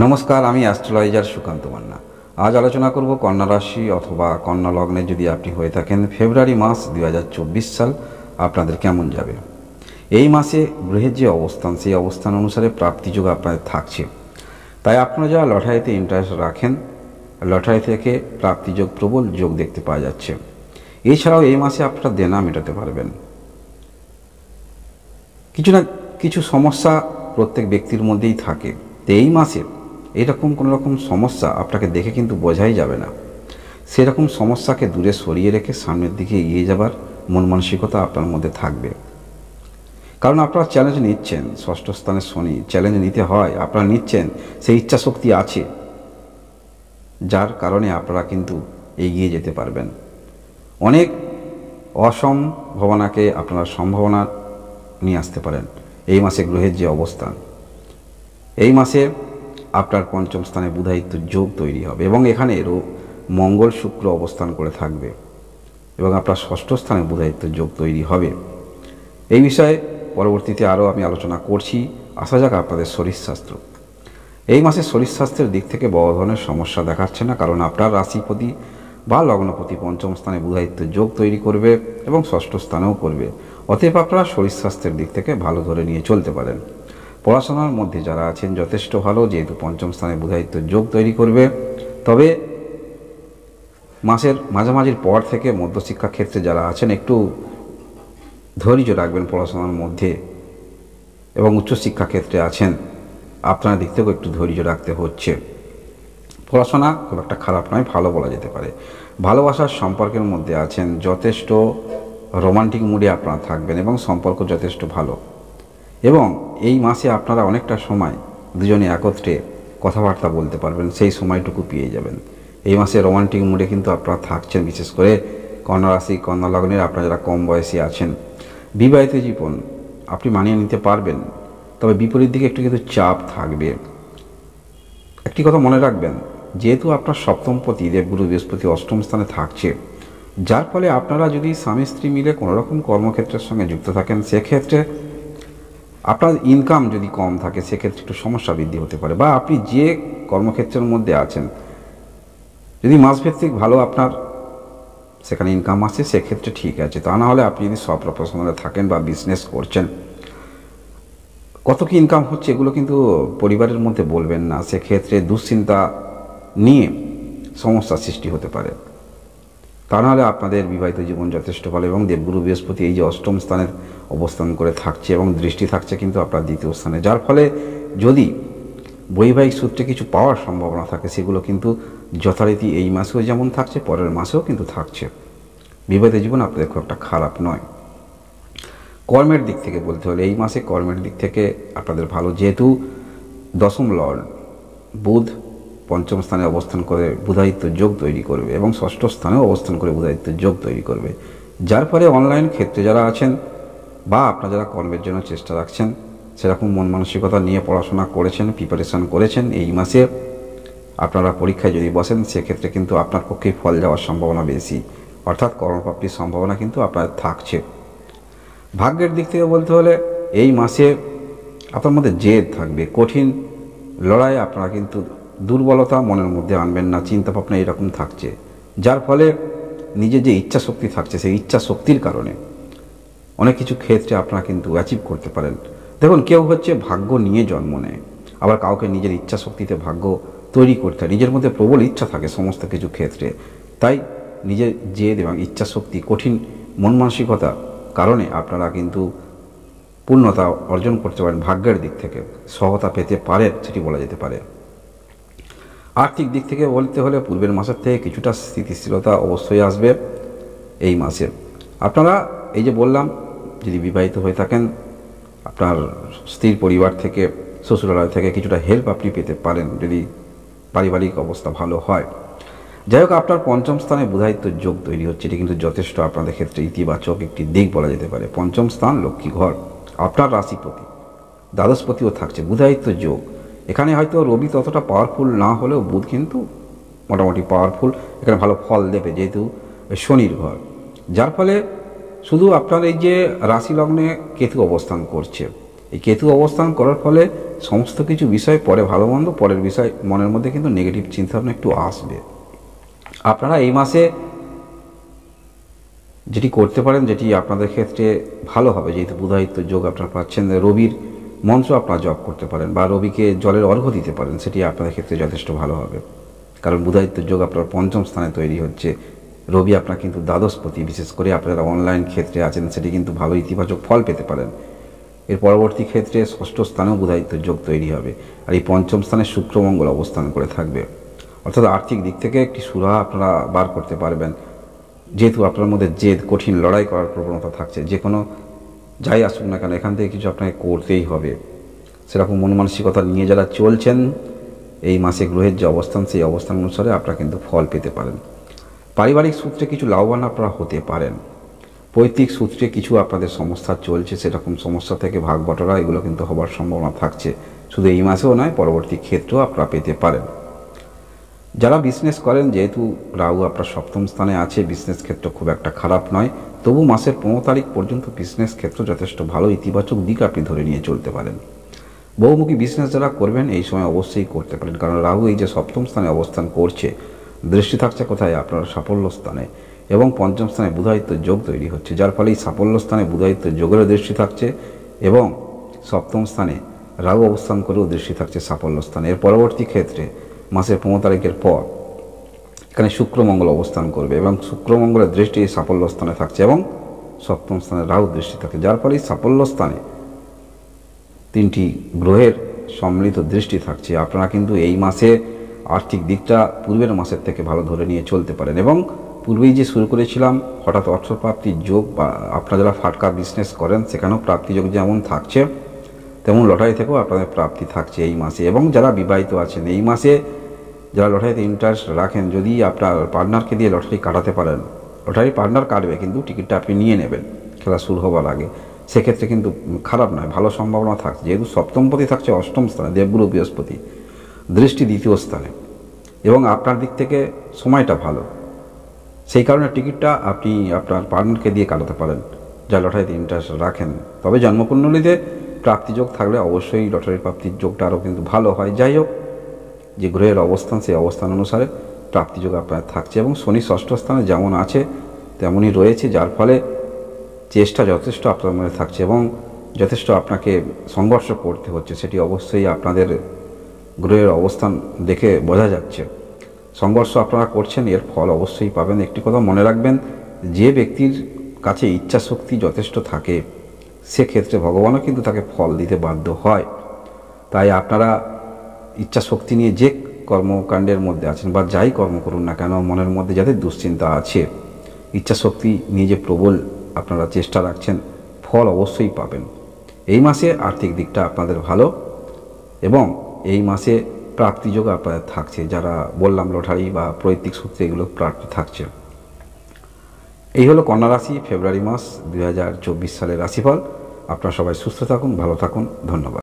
নমস্কার, আমি অ্যাস্ট্রোলজার সুকান্ত মান্না। আজ আলোচনা করব কন্যা রাশি অথবা কন্যা লগ্নে যদি আপনি হয়ে থাকেন ফেব্রুয়ারি মাস 2024 সাল আপনাদের কেমন যাবে। এই মাসে গ্রহের যে অবস্থান সেই অবস্থান অনুসারে প্রাপ্তিযোগ আপনাদের থাকছে। তাই আপনারা যারা লটারিতে ইন্টারেস্ট রাখেন, লটারি থেকে প্রাপ্তিযোগ প্রবল যোগ দেখতে পাওয়া যাচ্ছে। এছাড়াও এই মাসে আপনারা দেনা মেটাতে পারবেন। কিছু না কিছু সমস্যা প্রত্যেক ব্যক্তির মধ্যেই থাকে। তো এই মাসে এরকম কোনো রকম সমস্যা আপনাকে দেখে কিন্তু বোঝাই যাবে না। সেরকম সমস্যাকে দূরে সরিয়ে রেখে সামনের দিকে এগিয়ে যাবার মন মানসিকতা আপনার মধ্যে থাকবে। কারণ আপনারা চ্যালেঞ্জ নিচ্ছেন, ষষ্ঠ স্থানে শনি, চ্যালেঞ্জ নিতে হয়, আপনারা নিচ্ছেন, সেই ইচ্ছা শক্তি আছে, যার কারণে আপনারা কিন্তু এগিয়ে যেতে পারবেন। অনেক অসম্ভাবনাকে আপনারা সম্ভাবনা নিয়ে আসতে পারেন। এই মাসে গ্রহের যে অবস্থান, এই মাসে আপনার পঞ্চম স্থানে বুধায়িত্ব যোগ তৈরি হবে এবং এখানে মঙ্গল শুক্র অবস্থান করে থাকবে এবং আপনার ষষ্ঠ স্থানে বুধায়িত্ব যোগ তৈরি হবে। এই বিষয়ে পরবর্তীতে আরও আমি আলোচনা করছি। আসা যাক আপনাদের শরীরস্বাস্থ্য। এই মাসে শরীরস্বাস্থ্যের দিক থেকে বড় ধরনের সমস্যা দেখাচ্ছে না, কারণ আপনার রাশিপতি বা লগ্নপতি পঞ্চম স্থানে বুধায়িত্ব যোগ তৈরি করবে এবং ষষ্ঠ স্থানেও করবে। অতএব আপনারা শরীর স্বাস্থ্যের দিক থেকে ভালো ধরে নিয়ে চলতে পারেন। পড়াশোনার মধ্যে যারা আছেন যথেষ্ট ভালো, যেহেতু পঞ্চম স্থানে বুধায়িত্ব যোগ তৈরি করবে। তবে মাসের মাঝামাঝির পর থেকে মধ্যশিক্ষা ক্ষেত্রে যারা আছেন একটু ধৈর্য রাখবেন পড়াশোনার মধ্যে, এবং উচ্চশিক্ষা ক্ষেত্রে আছেন আপনার দিক থেকেও একটু ধৈর্য রাখতে হচ্ছে। পড়াশোনা খুব একটা খারাপ নয়, ভালো বলা যেতে পারে। ভালোবাসার সম্পর্কের মধ্যে আছেন, যথেষ্ট রোমান্টিক মুডে আপনারা থাকবেন এবং সম্পর্ক যথেষ্ট ভালো। এবং এই মাসে আপনারা অনেকটা সময় দুজনে একত্রে কথাবার্তা বলতে পারবেন, সেই সময়টুকু পেয়ে যাবেন। এই মাসে রোমান্টিক মুডে কিন্তু আপনারা থাকছেন, বিশেষ করে কন্যা রাশি কন্যা লগ্নের আপনারা যারা কম বয়সী আছেন। বিবাহিত জীবন আপনি মানিয়ে নিতে পারবেন, তবে বিপরীত দিকে একটু কিন্তু চাপ থাকবে। একটি কথা মনে রাখবেন, যেহেতু আপনার সপ্তমপতি দেবগুরু বৃহস্পতি অষ্টম স্থানে থাকছে, যার ফলে আপনারা যদি স্বামী স্ত্রী মিলে কোনো রকম কর্মক্ষেত্রের সঙ্গে যুক্ত থাকেন, সেক্ষেত্রে আপনার ইনকাম যদি কম থাকে সেক্ষেত্রে একটু সমস্যা বৃদ্ধি হতে পারে। বা আপনি যে কর্মক্ষেত্রের মধ্যে আছেন যদি মাসভিত্তিক ভালো আপনার সেখানে ইনকাম আসে, সেক্ষেত্রে ঠিক আছে। তা না হলে আপনি যদি সব প্রফেশনালে থাকেন বা বিজনেস করছেন, কত কি ইনকাম হচ্ছে এগুলো কিন্তু পরিবারের মধ্যে বলবেন না, সেক্ষেত্রে দুশ্চিন্তা নিয়ে সমস্যার সৃষ্টি হতে পারে। তা নাহলে আপনাদের বিবাহিত জীবন যথেষ্ট ভালো। এবং দেবগুরু বৃহস্পতি এই যে অষ্টম স্থানের অবস্থান করে থাকছে এবং দৃষ্টি থাকছে কিন্তু আপনার দ্বিতীয় স্থানে, যার ফলে যদি বৈবাহিক সূত্রে কিছু পাওয়ার সম্ভাবনা থাকে সেগুলো কিন্তু যথারীতি এই মাসেও যেমন থাকছে, পরের মাসেও কিন্তু থাকছে। বিবাহিত জীবন আপনাদের খুব একটা খারাপ নয়। কর্মের দিক থেকে বলতে হলে এই মাসে কর্মের দিক থেকে আপনাদের ভালো, যেহেতু দশম লর্ড বুধ পঞ্চম স্থানে অবস্থান করে বুধায়িত্ব যোগ তৈরি করবে এবং ষষ্ঠ স্থানেও অবস্থান করে বুধায়িত্ব যোগ তৈরি করবে, যার ফলে অনলাইন ক্ষেত্রে যারা আছেন বা আপনারা যারা কর্মের জন্য চেষ্টা রাখছেন, সেরকম মন মানসিকতা নিয়ে পড়াশোনা করেছেন, প্রিপারেশান করেছেন, এই মাসে আপনারা পরীক্ষায় যদি বসেন সেক্ষেত্রে কিন্তু আপনার পক্ষেই ফল যাওয়ার সম্ভাবনা বেশি, অর্থাৎ কর্মপ্রাপ্তির সম্ভাবনা কিন্তু আপনার থাকছে। ভাগ্যের দিক থেকে বলতে হলে এই মাসে আপনার মধ্যে জেদ থাকবে, কঠিন লড়াই, আপনারা কিন্তু দুর্বলতা মনের মধ্যে আনবেন না, চিন্তা ভাবনা এরকম থাকছে, যার ফলে নিজের যে ইচ্ছা শক্তি থাকছে সেই ইচ্ছা শক্তির কারণে অনেক কিছু ক্ষেত্রে আপনারা কিন্তু অ্যাচিভ করতে পারেন। দেখুন, কেউ হচ্ছে ভাগ্য নিয়ে জন্ম নেয়, আবার কাউকে নিজের ইচ্ছা শক্তিতে ভাগ্য তৈরি করতে হয়। নিজের মধ্যে প্রবল ইচ্ছা থাকে সমস্ত কিছু ক্ষেত্রে, তাই নিজের জেদ এবং ইচ্ছা শক্তি, কঠিন মন মানসিকতা কারণে আপনারা কিন্তু পূর্ণতা অর্জন করতে পারেন। ভাগ্যের দিক থেকে সহায়তা পেতে পারেন, সেটি বলা যেতে পারে। আর্থিক দিক থেকে বলতে হলে পূর্বের মাসের থেকে কিছুটা স্থিতিশীলতা অবশ্যই আসবে এই মাসে। আপনারা এই যে বললাম, যদি বিবাহিত হয়ে থাকেন আপনার স্ত্রীর পরিবার থেকে, শ্বশুরালয় থেকে কিছুটা হেল্প আপনি পেতে পারেন যদি পারিবারিক অবস্থা ভালো হয়। যাই হোক, আপনার পঞ্চম স্থানে বুধায়িত্ব যোগ তৈরি হচ্ছে, এটি কিন্তু যথেষ্ট আপনাদের ক্ষেত্রে ইতিবাচক একটি দিক বলা যেতে পারে। পঞ্চম স্থান লক্ষ্মী ঘর, আপনার রাশিপতি, দ্বাদশপতিও থাকছে, বুধায়িত্ব যোগ। এখানে হয়তো রবি ততটা পাওয়ারফুল না হলেও বুধ কিন্তু মোটামুটি পাওয়ারফুল, এখানে ভালো ফল দেবে যেহেতু শনির ঘর, যার ফলে শুধু আপনার এই যে রাশি লগ্নে কেতু অবস্থান করছে এই কেতু অবস্থান করার ফলে সমস্ত কিছু বিষয় পরে ভালো মন্দ, পরের বিষয় মনের মধ্যে কিন্তু নেগেটিভ চিন্তাভাবনা একটু আসবে। আপনারা এই মাসে যেটি করতে পারেন, যেটি আপনাদের ক্ষেত্রে ভালো হবে, যেহেতু বুধায়িত্ব যোগ আপনারা পাচ্ছেন, রবির মন্ত্র আপনারা জপ করতে পারেন বা রবিকে জলের অর্ঘ্য দিতে পারেন, সেটি আপনাদের ক্ষেত্রে যথেষ্ট ভালো হবে। কারণ বুধায়িত্ব যোগ আপনার পঞ্চম স্থানে তৈরি হচ্ছে, রবি আপনার কিন্তু দ্বাদশপতি। বিশেষ করে আপনারা অনলাইন ক্ষেত্রে আছেন, সেটি কিন্তু ভালো ইতিবাচক ফল পেতে পারেন। এর পরবর্তী ক্ষেত্রে ষষ্ঠ স্থানেও বুধায়িত্ব যোগ তৈরি হবে, আর এই পঞ্চম স্থানে শুক্র মঙ্গল অবস্থান করে থাকবে। অর্থাৎ আর্থিক দিক থেকে একটি সুরাহা আপনারা বার করতে পারবেন, যেহেতু আপনার মধ্যে জেদ, কঠিন লড়াই করার প্রবণতা থাকছে। যে কোনো যাই আসুক না কেন এখান থেকে কিছু আপনাকে করতেই হবে, সেরকম মন মানসিকতা নিয়ে যারা চলছেন, এই মাসে গ্রহের যে অবস্থান, সেই অবস্থান অনুসারে আপনারা কিন্তু ফল পেতে পারেন। পারিবারিক সূত্রে কিছু লাভবান আপনারা হতে পারেন। পৈতৃক সূত্রে কিছু আপনাদের সমস্যা চলছে, সেরকম সমস্যা থেকে ভাগ বটরা এগুলো কিন্তু হবার সম্ভাবনা থাকছে। শুধু এই মাসেও নয়, পরবর্তী ক্ষেত্রেও আপনারা পেতে পারেন। যারা বিজনেস করেন, যেহেতু রাহু আপনার সপ্তম স্থানে আছে, বিজনেস ক্ষেত্র খুব একটা খারাপ নয়। তবু মাসের 15 তারিখ পর্যন্ত বিজনেস ক্ষেত্র যথেষ্ট ভালো ইতিবাচক দিক আপনি ধরে নিয়ে চলতে পারেন। বহুমুখী বিজনেস যারা করবেন এই সময় অবশ্যই করতে পারেন, কারণ রাহু এই যে সপ্তম স্থানে অবস্থান করছে, দৃষ্টি থাকছে কোথায়? আপনার সাফল্য স্থানে, এবং পঞ্চম স্থানে বুধায়িত্ব যোগ তৈরি হচ্ছে, যার ফলে এই সাফল্য স্থানে বুধায়িত্ব যোগেরও দৃষ্টি থাকছে এবং সপ্তম স্থানে রাহু অবস্থান করেও দৃষ্টি থাকছে সাফল্য স্থানে। এর পরবর্তী ক্ষেত্রে মাসের 15 তারিখের পর এখানে শুক্র মঙ্গল অবস্থান করবে এবং শুক্র মঙ্গলের দৃষ্টি সাফল্য স্থানে থাকছে এবং সপ্তম স্থানে রাহু দৃষ্টি থাকে, যার ফলে সাফল্য স্থানে 3টি গ্রহের সম্মিলিত দৃষ্টি থাকছে। আপনারা কিন্তু এই মাসে আর্থিক দিকটা পূর্বের মাসের থেকে ভালো ধরে নিয়ে চলতে পারেন। এবং পূর্বেই যে শুরু করেছিলাম হঠাৎ অর্থপ্রাপ্তির যোগ, বা আপনারা যারা ফাটকা বিজনেস করেন সেখানেও প্রাপ্তিযোগ যেমন থাকছে, তেমন লটারি থেকেও আপনাদের প্রাপ্তি থাকছে এই মাসে। এবং যারা বিবাহিত আছেন, এই মাসে যারা লটারিতে ইন্টারেস্ট রাখেন, যদি আপনার পার্টনারকে দিয়ে লটারি কাটাতে পারেন, লটারি পার্টনার কাটবে কিন্তু টিকিটটা আপনি নিয়ে নেবেন খেলা শুরু হবার আগে, সেক্ষেত্রে কিন্তু খারাপ নয়, ভালো সম্ভাবনা থাকছে। যেহেতু সপ্তমপতি থাকছে অষ্টম স্থানে, দেবগুরু বৃহস্পতি দৃষ্টি দ্বিতীয় স্থানে, এবং আপনার দিক থেকে সময়টা ভালো, সেই কারণে টিকিটটা আপনি আপনার পার্টনারকে দিয়ে কাটাতে পারেন যা লটারিতে ইন্টারেস্ট রাখেন। তবে জন্মকুণ্ডলীতে প্রাপ্তিযোগ থাকলে অবশ্যই লটারির প্রাপ্তির যোগটা আরও কিন্তু ভালো হয়। যাই হোক, যে গ্রহের অবস্থান, সেই অবস্থান অনুসারে প্রাপ্তিযোগ আপনার থাকছে এবং শনি ষষ্ঠ স্থানে যেমন আছে তেমনই রয়েছে, যার ফলে চেষ্টা যথেষ্ট আপনার মধ্যে থাকছে এবং যথেষ্ট আপনাকে সংঘর্ষ করতে হচ্ছে, সেটি অবশ্যই আপনাদের গ্রহের অবস্থান দেখে বোঝা যাচ্ছে। সংঘর্ষ আপনারা করছেন, এর ফল অবশ্যই পাবেন। একটি কথা মনে রাখবেন, যে ব্যক্তির কাছে ইচ্ছা শক্তি যথেষ্ট থাকে সেক্ষেত্রে ভগবানও কিন্তু তাকে ফল দিতে বাধ্য হয়। তাই আপনারা ইচ্ছা শক্তি নিয়ে যে কর্মকাণ্ডের মধ্যে আছেন বা যাই কর্ম করুন না কেন, মনের মধ্যে যাদের দুশ্চিন্তা আছে, ইচ্ছা শক্তি নিয়ে যে প্রবল আপনারা চেষ্টা রাখছেন, ফল অবশ্যই পাবেন। এই মাসে আর্থিক দিকটা আপনাদের ভালো এবং এই মাসে প্রাপ্তিযোগ আপনাদের থাকছে। যারা বললাম লটারি বা পৈতৃক সূত্রে এগুলো প্রাপ্তি থাকছে। এই হলো কন্যা রাশি ফেব্রুয়ারি মাস 2024 সালের রাশিফল। আপনারা সবাই সুস্থ থাকুন, ভালো থাকুন, ধন্যবাদ।